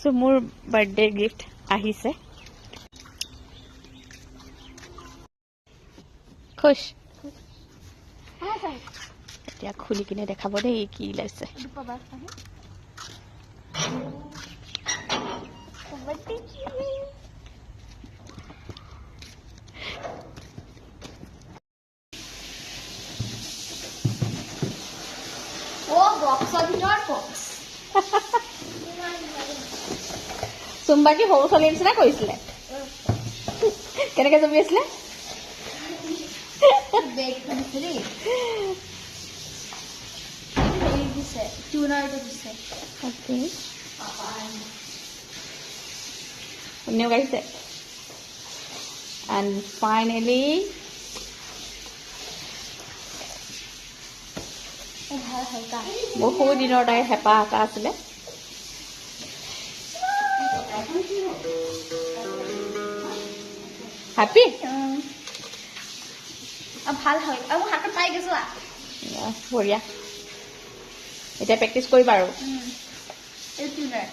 চুমুৰ birthday gift আহিছে খুশ এতিয়া খুলি কিনে দেখাব দেই কি লৈছে চুম্বাকি সৰু ছোৱালীৰ নিচিনা কৰিছিলে কেনেকে জমি আছিলে কোনেও গাইছে and finally বহু দিনৰ তাইৰ হেঁপাহ এটা আছিলে হ্যাপি ভাল হয় আৰু হাতত পাই গৈছো বঢ়িয়া এতিয়া প্ৰেক্টিচ কৰিবা আৰু এইটো নাই